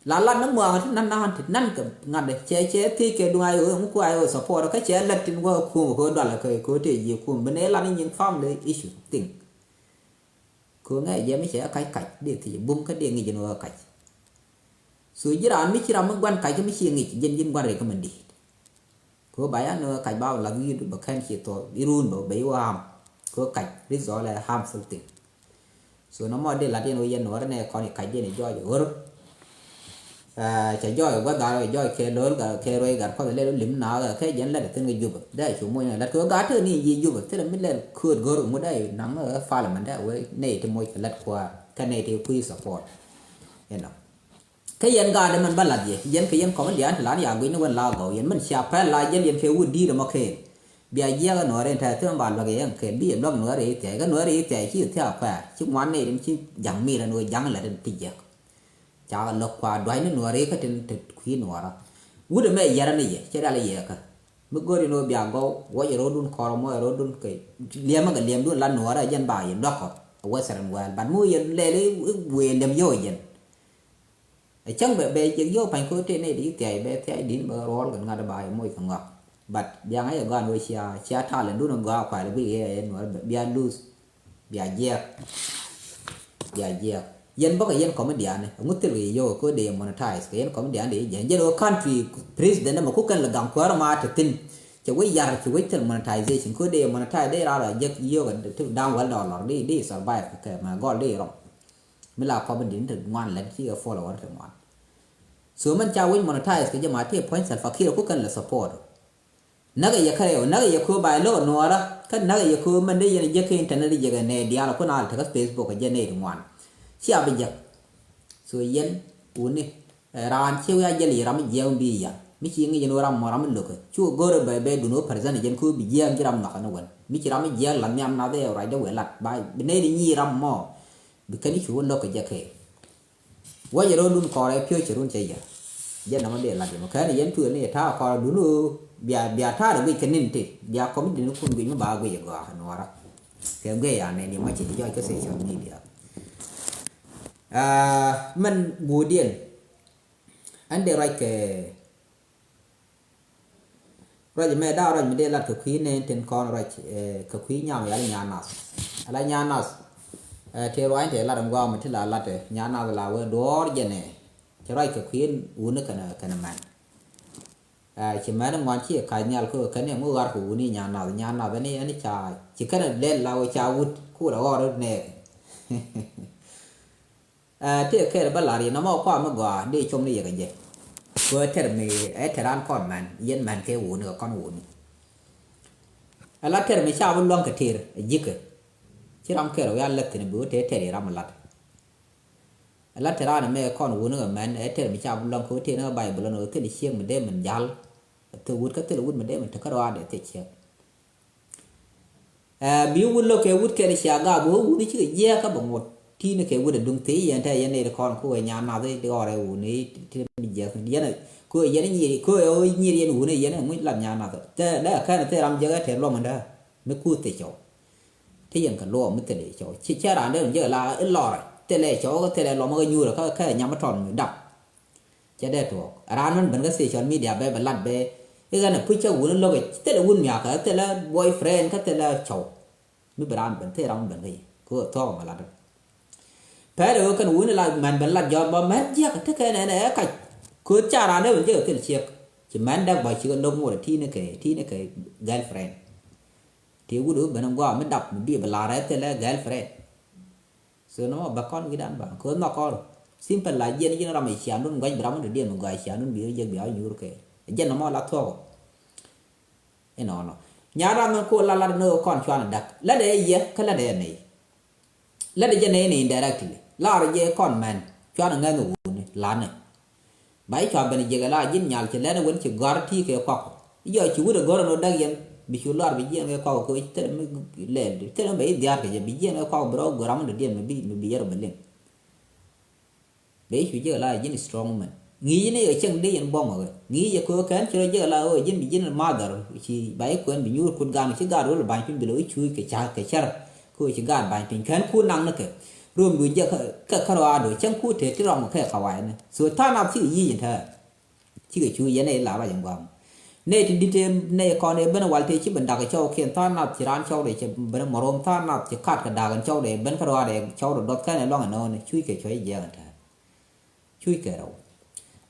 là nó mờ năm thì năm cái ngành này chế thì cái đuôi ở không có ai ở support cái chế lật trên qua khu của đoàn là cái có thể gì khu bên đấy là những farm đấy issue tình cứ ngay giờ mới chế cái cạch để thì bung cái điện gì nó cạch rồi giờ anh mới chỉ làm quan cạch cái mới chỉ nghĩ dân quan này cái mình đi có bài nó cạch bao là ghi được bậc khen chỉ to irun bảo bấy ham có cạch lý do là harmful tình rồi nó mà để là điện dân nó này còn cạch điện này do rồi chạy joy quá đại joy khe lớn cả khe rồi cả có thể lên lim nào cả khe dẫn lên để tên người giúp đây chúng môi này là cứ gạt thôi ni gì giúp thế là mình lên khơi gỡ được một đây nắng ở pha là mình đã với này thì môi cái lật qua cái này thì quy support you know cái dân gà để mình bắt là gì dân cái dân có vấn đề là nhà người nó vẫn lao gạo dân mình xả phải là dân khe uốn đi rồi mà khe bây giờ cái nói đến thế thì bạn là cái dân khe bị lắm nữa đấy thế cái nữa đấy thế chỉ theo phải chứ ngoan này đến chỉ giằng mi là nuôi giằng là đến tịt chả lộc qua đói nó nửa đấy cái trên khí nửa đó vút được mấy giờ này chứ đã là gì cả mức gọi nó bịa gấu quay rồi đun cò rồi đun cái liềm đun là nửa đó dân bà dân đó có quay sang ngoài bạn mua dân lê lấy quê liềm vô dân chẳng bề chỉ vô phải có trên này đi chạy bè chạy đến bờ rồi gần ngã bài môi thằng ngọc bật giang ấy gần nuôi chia thà lên đun nó phải là bị nó bịa lose bịa dẹp dân bắc dân comedian này ngút tiền vô có để monetize cái dân comedian để dân ở country president mà cũng cần là gắng quá mà thực tin chỉ với giờ chỉ với tiền monetization có để monetize để ra là dân vô cái down well dollar đi survive cái mà gọi đi rồi mới là comedian thực ngoan lên chỉ ở follower thực ngoan số mình trao với monetize cái gì mà thì point sản phẩm khi cũng cần là support nãy cái giờ nãy giờ khu bài lô nó đó cái nãy giờ khu mình đi giờ cái internet đi giờ này dia là có nào thì cái Facebook cái giờ này ngoan chia bây giờ rồi dân uống đi ran chiêu ya jeli ram jẹun bi ya mi chi ngi jeno ram maram lok chu gore be be du no person jen ku bi jẹun ki ram na kana wan mi chi ram jẹun lam nyam na de ra de we lat bai bne di ni ram mo bi kani chu no ka jake wa jero dun ko re pyo chi run che ya jen na ma de la de ma ka ni jen tu ni tha ko du no bia tha de bi kanin ti bia ko mi de ku bi ma ba ge ga no ra ke ge ya ne ni ma chi jo ka se cho ni dia mình bùa điện anh để rồi cái rồi mẹ đau rồi mình để là cái khí nên trên con rồi cái khí nhau là nhà nas thì rồi anh để là đồng gom mình thì là cái nhà nas là vừa đó vậy này thì rồi cái khí uống nó cái này chỉ mấy năm ngoan chỉ cái nhà cái này mua gạo uống đi nhà nào cái này anh chả chỉ cái này lên là chả uống khu đó rồi nèที่แค่บ้านหลานน้ำมันความมันก็ได้ชมได้ยังไงเพื่อเทอร์มีเทอร์รันก้อนมันยันมันแค่หูเนื้อก้อนหูนี่แล้วเทอร์มีชาวล่องกระเทียร์ยิกที่รำแค่เรายันเล็กถึงบัวเทอร์รำมันลัดแล้วเทอร์รันไม่ก้อนหูเนื้อมันเทอร์มีชาวล่องกระเทียร์เนื้อใบบุญเนื้อที่เชี่ยงมันได้มันยัลตัววุ้นก็ตัววุ้นมันได้มันทั้งกระดาษเด็ดเชี่ยบิววุ้นโลกวุ้นแค่เชี่ยงาบัววุ้นนี่ชื่อเย่ก็บ่หมดที่นี่คือวุ้นดุงตียันแท้ยันในละครคู่ไอ้ยามนาที่ได้ออกไอ้วุ้นนี่ที่มีเยอะขึ้นยันคู่ยันนี่คู่ไอ้ยี่ยันวุ้นนี่ยันไม่หลับยามนาแต่ได้แค่นั้นแต่รำเยอะแถมลงมันได้ไม่คู่ติดจ่อที่ยังกันล้อไม่ติดจ่อชิดแค่ร้านเดิมเยอะละอินลอร์ tele cho tele lo ma nyu ka nya ma ton dap cha de to ran man ban ga social media be balat be e ga na pu cha wun lo ge tele wun mya ka tele boyfriend ka tele chau mi bran ban te ram ban ge ko to ma la pe ro kan wun la man ban lat jo ba ma ya ka te ka ne ka ko cha ran de ban je tele chiek chỉ man đang bảo chỉ có đông một thi này cái girlfriend thì u đứa bên qua mới đọc bị bà đấy tên là girlfriend rồi nó bà con cái đàn bà có nó con simple là dân nó làm gì xả nó quay bấm được điện nó quay xả nó bị dân bị nhiều cái dân nó mà là thua cái nó nhà ra nó cô là nó con cho nó đặt là để gì cái là để này là để dân này directly là để con man cho nó nghe nó là này bảy cho bên giờ là dính nhal chỉ lấy nó vẫn chỉ gar thi cái cọc giờ chỉ có gar nó đang yên bị chua lار bị giang cái cọc có ít mới lên thế nó bảy diar cái bị giang cái cọc bro gram nó điên mà bị giờ mình lên bảy chú giờ là dính strong man nghĩ này ở chân đi yên bom rồi nghĩ giờ có cái cho giờ là ơi dính bị dính mother chỉ bảy quên bị nhur quên gan chỉ gar rồi là bài phim bị lỗi chui cái char cô chỉ gan bài phim khán khu năng nó kìรวมด้วยก็คารวะโดยจังคู่เทที่เรามาแค่ขวายนะส่วนท่านับที่ยี่อย่างเธอที่ก็ช่วยยันในหลายอย่างว่าในที่ดิเทมในกรณีเป็นวันที่ชิบันดากับเจ้าเขียนท่านับที่ร้านเจ้าเดี๋ยวจะเป็นมรมท่านับจะขาดกระดากันเจ้าเดี๋ยวเป็นคารวะเดี๋ยวเจ้าดดแค่ในร่องอันนั้นช่วยแกช่วยเยอะกันเธอช่วยแกเรา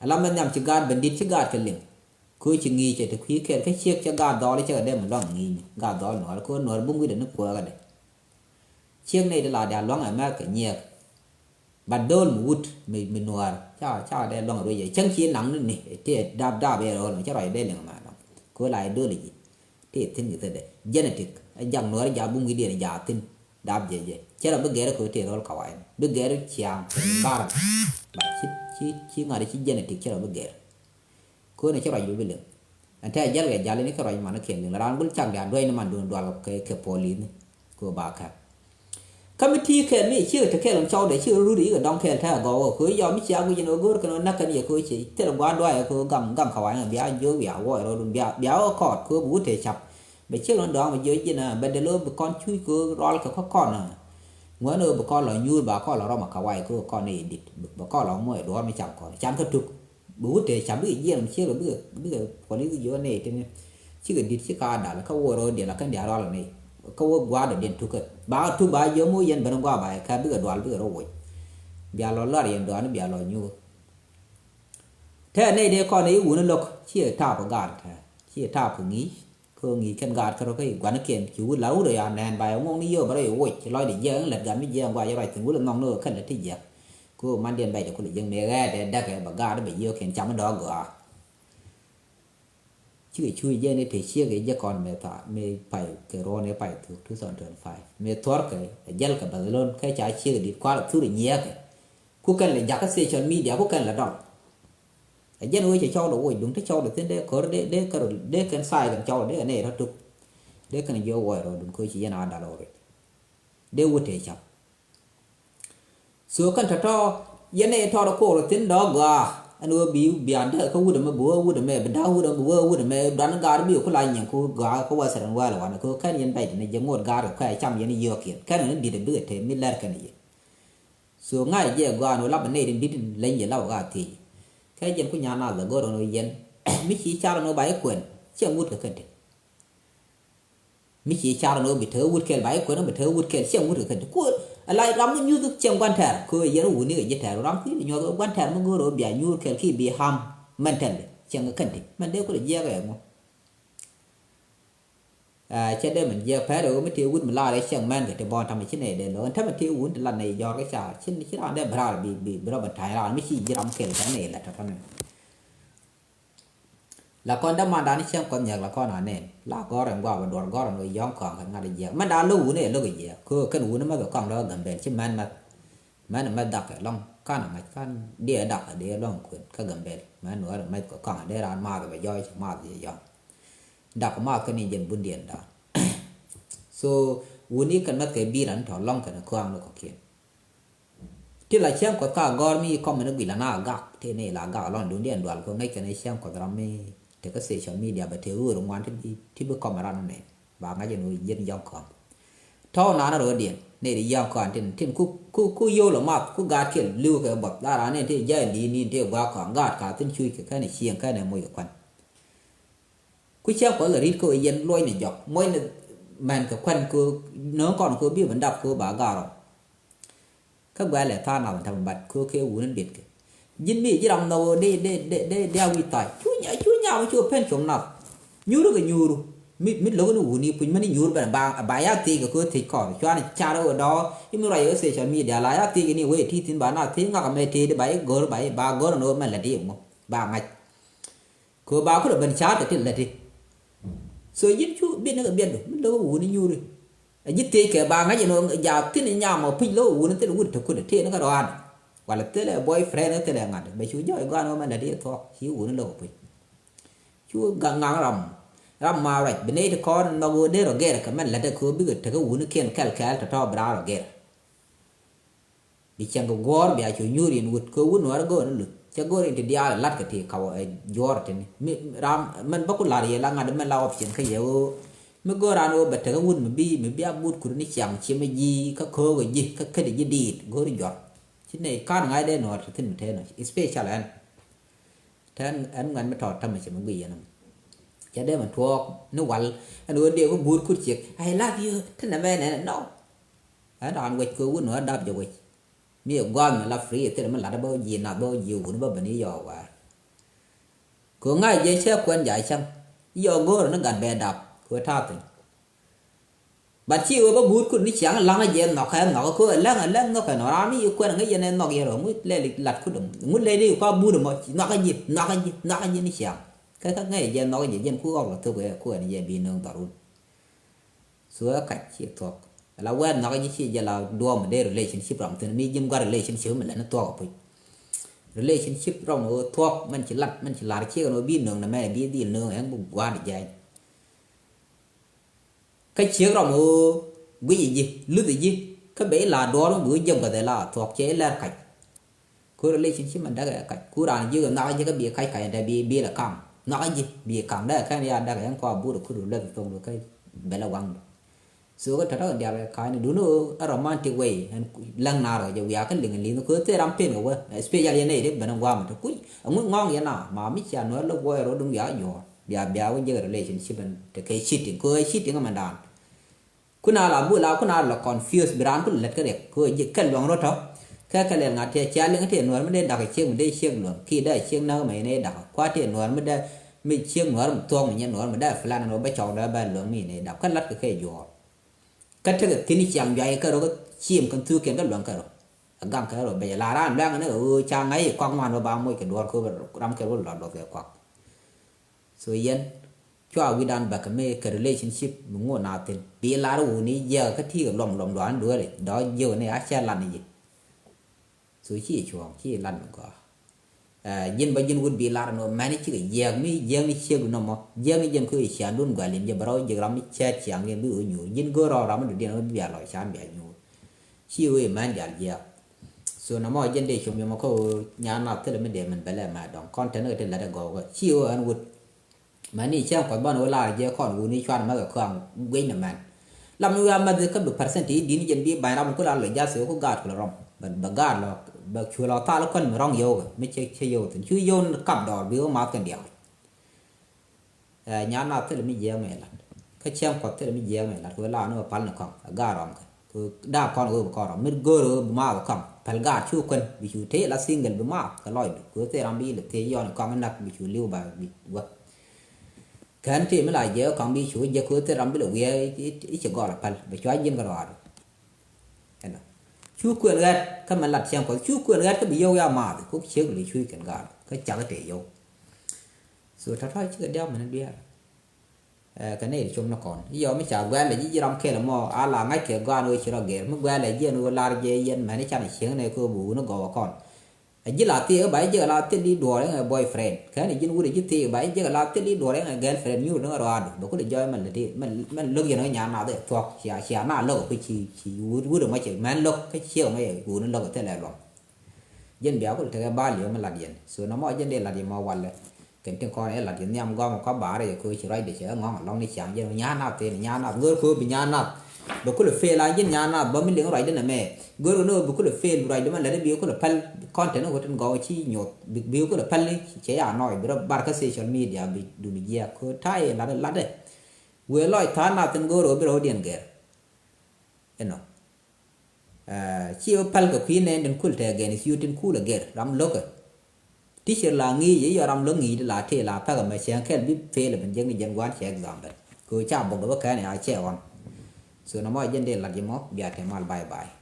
แล้วมันยำจิการบันดิตจิการกันเลยคุยจิงีจะถูกขี้แค่แค่เชือกจะการดอเลยจะได้เหมือนร่องงี้การดอหน่อยแล้วก็หน่อยบุ้งวิเดนึกกลัวกันเลยเชียงในตลาดยาล้องไอ้แม่ก็เงียบบัดโดนวุดมีนัวเจ้าได้ล้องด้วยใหญ่ช่างเชียนหนังนี่ที่ดาบเอโร่เจ้าไรได้เรื่องมาแล้วก็หลายโดนเลยที่ทิ้งอยู่แต่เด็กเจเนติกอย่างนัวยาบุ้งวิเดียนยาทิ้งดาบใหญ่เจ้าเราเบื่อแก่ก็ที่เราเขาไว้เบื่อแก่เชียงบ้านแบบชี้งานที่เจเนติกเจ้าเราเบื่อแก่ก็ในเจ้าไรอยู่ไปเลยอันที่ยันแก่ยาเล่นนี่ก็ไรมานักเขียนหนึ่งร้านบุญจังเดียนด้วยน้ำมันโดนดวลกับเคโพลีนก็บ้าครับคำที่แค่ไม่เชื่อแต่แค่หลังเจ้าเดี๋ยวเชื่อรู้ดีกับดองแค่แท้ก็คุยยอมไม่เชื่อกูจะโน้ก็กันนักกันอย่างคุยสิแต่ละวันด้วยกูกำเขาไว้เบี้ยเยอะเบี้ยว่าเราโดนเบี้ยกอดกูบูเทชับไปเชื่อหลังดองมาเยอะจีน่ะเป็นเดลล์บุคอนช่วยกูรอกับเขาก่อนน่ะเมื่อเนอบุคอนเรายูบ่ก็เรามาเขาไว้กูก่อนนี่ดิบุคอนเราไม่ร้อนไม่จับก่อนจับก็ถูกบูเทชับเบี้ยเยี่ยมเชื่อเบี้ยคนนี้เยอะเนี่ยทีนี้ชื่อดิชื่อการด่าแล้วเขาวัวเราเดี๋ยวเรากันเดี๋ยวเราเลยนี่เขาว่าเด่นทุกข์บ้าทุกบ้าเยอะมุ่ยยันเป็นว่าไปแค่เบื่อดวลเบื่อโรยเบียร์เราล่าเรียนดวลเบียร์เราอยู่แท้ในเด็กคนนี้หุ่นลกเชี่ยท่าประกาศแท้เชี่ยท่าผู้งี้คืองี้กันการเขาก็กว่านักเขียนผิวเหลาเลยอ่ะแนนไปงงนี่เยอะไปเลยโอ้ยลอยเดี๋ยวเยอะหลัดกันไม่เยอะกว่าจะไปถึงวุ้นน้องเนื้อขึ้นเลยที่เยอะกูมันเดินไปจากคนอื่นยังเนื้อแต่ได้แค่ประกาศได้ไปเยอะเขียนจำมันดอกกว่าช่วยเย็นในเทเชียกับยากรเมตาเมไปเกโรเนไปถูกทุสานเดินไฟเมทอร์กับยัลกับบาซิลอนแค่จ่ายเชียกับดีกว่าทุเรียนเยอะกันคู่กันเลยอยากให้โซเชียลมีเดียคู่กันละดอกยันว่าจะเช่าโอ้ยดุงที่เช่าเดี๋ยวเด็กก็เด็กกันใส่กันเช่าเด็กเนี่ยเขาถูกเด็กกันเยอะกว่าเราดุงคุยชี้ยันอาดาลเลยเด็กวุฒิจับส่วนกันถ้าทอยันเนี่ยทอเราโก้เราทิ้งดอกว่าอันว่าบิอันเด้อเขาวุฒิมาบัววุฒิแม่บรรดาวุฒิบัววุฒิแม่ดันการบิวเขาไล่อย่างเขากาเขาว่าแสดงว่าหรอวะนะเขาแค่ยันไปในยังงดการแค่จำยันนี่เยอะเกินแค่นั้นดีเดือดเทมิลเลอร์กันนี่ส่วนง่ายเยอะกว่าหนูรับมันเนี่ยดินเล่นเยอะเล่ากันทีแค่ยันคุณยานาแล้วก็เรายันมิชิชาเราใบขวัญเชื่อวุฒิกันทีมิชิชาเราบิดเธอวุฒิเกลใบขวัญเราบิดเธอวุฒิเกลเชื่อวุฒิกันทีกูอะไรรำมันยูทุกเชียงวันแถวคือยันหุ่นนี่ก็ยันแถวรำคือยันวันแถวมันก็รู้แบบยูเกลขี้บีฮัมมันแถวเลยเชียงกันทีมันเด็กก็เลยเยอะเลยมั้งเช่นเดิมมันเยอะแพ้เราไม่เที่ยววุ้นมันล่าได้เชียงแม่นกับบอลทำให้ชิ้นไหนเดินเลยถ้ามันเที่ยววุ้นลันในยอร์กชาชิ้นเราได้บราบีเราบันทายเราไม่ใช่ยืมเกลทั้งนี้แหละท่านแล้วก็ได้มาด้านเชียงก่อนอย่างแล้วก็หนาเนี่ยแล้วก็เรื่องว่าวันดอนก็เรื่องย้อนของงานเยอะมันด้านลู่เนี่ยลู่เยอะคือกันหูนั่นมันก็กล้องแล้วกันเป็นชิ้นมันดักล่องก้านอะไรก้านเดียดักเดียล่องคนก็กันเป็นมันหนูอะไรไม่ก็กล้องได้ร้านมากไปย่อยมากเยอะดักมากก็นี่ยันบุญเดียนได้ so วันนี้กันนัดกับบีรันถอดล่องกันกว้างแล้วก็เขียนที่หลายเชียงก็ก้ากอมีคอมเมนต์บิลานากักที่นี่ละกักล่องดูเดียนดวลก็ในกันในเชียงก็ทำให้แต่ก็โซเชียลมีเดียไปเที่ยวโรงงานที่เมื่อคอมมารันเนี่ยบางอย่างยันยันยองของเท่านั้นเราเดียน này đi giao còn trên cu vô là mập cu gạt kiểu lưu cái bậc đa ra nên thì dây đi nên thì qua còn gạt cả tên chui cái này xiên cái này môi cái quan cu chéo có là đi cô yên lôi này dọc môi này màn cái quan cô nó còn cô biết vẫn đập cô bà gà rồi các bạn lại pha nào thằng bạch cô kêu uống nên biệt cái dính bị chứ đồng đâu để đeo bị tài chú nhau chú pen chồng nào nhu được cái nhu rồi mít lỗ nó uống đi pin mình nhu rồi bà ya ti cái cô thì cỏ cho anh cha đâu ở đó nhưng mà rồi ở social media là ya ti cái này vậy thì tin bà nào thì ngọc mẹ thì để bà gỡ bà gỡ nó mà là đi không bà ngạch cô bà có được bên cha thì là đi rồi dính chú biết nó biết được mít lỗ uống đi nhu rồi dính thì cái bà ngạch nó già tin nhà mà pin lỗ uống nó tên uống thật cô để thế nó cái đó wala tele boyfriend nó tele ngad be chu joy gano man di to hi won lo pe chu gang ram ma right bene de kon no go de ro ger ka man la de ko bi ga ko won ken kal to bra ro ger bi chang go gor bi a chu nyuri wut ko won war go no cha go ri dia lat ka ti ka jor tin ram man ba ku la ye la ngad man la option ka ye me go ran o be ka won me bi abut ku ni chang chi me ji ka ko go ji ka de ji di go ri jor chính này con ngay đây nó thì mình thế này special anh thế anh ngắn mới thọt thầm mình sẽ muốn bị anh cho đây mình thuộc nó quал anh uống điều có bút cút chiếc I love you thế là về này nó ở đó anh quay cứ uống nó đáp cho quay nhiều gon mà là free thế là mình là bao gì nào bao nhiêu nó bao nhiêu giờ quá cứ ngay dây xe quen giải chăng giờ ngô nó gần bè đạp của thao thì bạn chịu bao bút cũng đi chẳng lăng cái gì nó khai nó có lăng nó phải nó ra mi quen cái gì này nó gì rồi mới lên lật cứ đụng muốn lên đi qua bút được mà nó cái gì đi chẳng cái ngày gì nó cái gì dân khu học là tôi cái này bị nương tàu luôn số cách chỉ thuộc là quen nó cái gì giờ là đua mà đây relationship rồi thì mi dân qua relationship mình lại nó to rồi relationship rồi nó thuộc mình chỉ là cái nó bị nương là mẹ bị đi nương em cũng qua được dài cái chiếc rồi mua cái gì lướt gì cái bé là đó nó bữa dầm cái là thuộc chế là cách cô relationship mình đã cái cách cô đàn dương nói như cái bia cái đây bia là cam nói gì bia cam đây cái này đã cái qua bữa được cô được lên tông được cái bé là quăng số cái đó là cái này đúng nó romantic way lần nào rồi giờ cái liền nó cứ thế làm pin rồi especially này đấy bên qua mà tôi ông ngon vậy nào mà mấy cha nói nó quay rồi đúng giả rồi bia cái gì relationship mình cái cheating mà đàn kuna la bu la kuna la confuse brand ku let ka de ko ji kan long ro tho ka le nga te cha le nga te no ma de da ka chieng de chieng lo ki da chieng na mai ne da kwa te no ma de mi chieng no ma tong nya no ma da flan no ba chong da ba lo mi ne da ka lat ka ke yo ka te ti ni chang yai ka ro chiem kan tu ken ka long ka ro gam ka ro be la ran lang ne cha ngai kwang man ba moi ke do ko ram ke ro lo do ke kwak so yen cho vi đàn bạc mê cái relationship ngô nào thì bị lá đồ ní giờ cái thi lòng đoán đứa đấy đó giờ này á xe lăn gì suy chỉ chuồng chỉ lăn mà có dân bây dân quân bị lá nó mà chỉ cái giờ mi xe của nó mà giờ mi dân cứ xe luôn gọi liền giờ bảo giờ làm mi xe chẳng nghe bị nhủ dân cứ rò làm được điện nó bị loại sáng bị nhủ chỉ ơi mà giờ giờ so nó mà dân đây chúng mà có nhà nào thế là mình để mình phải làm mà đóng content ở trên là đã gọi chỉ ơi anh màนี่เชื่อก่อนบ้านเวลาเยอะก่อนวูนี่ชวนมากับเครื่องเว้นมันลำนู้นมาจะก็แบบ%ที่ดินยันบีใบเรามันก็เราเลยยาเสือก็กาดก็ร้องแบบกาดเราแบบช่วยเราตาแล้วคนร้องโยกไม่ใช่โยถึงช่วยโยนกับดอกเบี้ยมากันเดียวญาณน่าที่เราไม่เยอะไม่ละก็เชื่อก่อนที่เราไม่เยอะไม่ละเวลาเนื้อพันหนึ่งของกาดร้องคือด่าก่อนก็ร้องไม่ก็รู้มากับคำพันกาดช่วยคนวิชูเทละซิงเกิลมาก็ลอยคือเทรำบีหรือเทย้อนก็มันนักวิชูเลี้ยวไปว่าkan ti me la je kan bi chu je ko te ram bi lo ye I che go la pal be chwa yin ga ro ena chu ku ga ka man lat xiang ko chu ku ga ka bi yo ya ma ko che li chu kan ga ka cha ga te yo so ta thai che ga man bi cái này chung nó còn giờ mới chả quen là gì ram khe là mò là ngay kia ga nuôi chỉ là ghẻ mới quen là gì nuôi la dê yên mà nó chả này xiang này cô bù nó gò con chỉ là tiền ở bãi giờ là tiền đi đùa đấy là boyfriend cái này dân vui để tiền ở bãi giờ là tiền đi đùa đấy là girlfriend như nó rồi đâu có để cho mình là đi mình lúc giờ nó nhà nào đấy thuộc xả nào lâu cái chỉ vui được mấy chuyện mình lúc cái chiều mấy vui nó lâu cái thế này rồi dân béo có thể ba liệu mình là điện số nó mọi dân đây là điện màu vàng này cái tiếng con ấy là điện nhầm gom có bả đây cô chỉ ray để chơi ngon lòng đi chẳng giờ nhà nào tiền nhà nào người cô bị nhà nào bukul fail ajin nyana ba mi lengo raide na me goro no bukul fail raide man lade bi ko pal content ko tan go chi nyot bi ko pal che ya noy bro barka social media bi du bi ya ko tai lade we loy ta na tan goro bro dien ger eno chi o pal ko ki ne den kul te gen is yutin kul ger ram loka teacher la ngi ye yo ram lo ngi la te la pa ga ma chen kel bi fail ben jeng ni jen wan che exam ko cha bo do ka ne a che on so na mo jende la di mo biate mal bye bye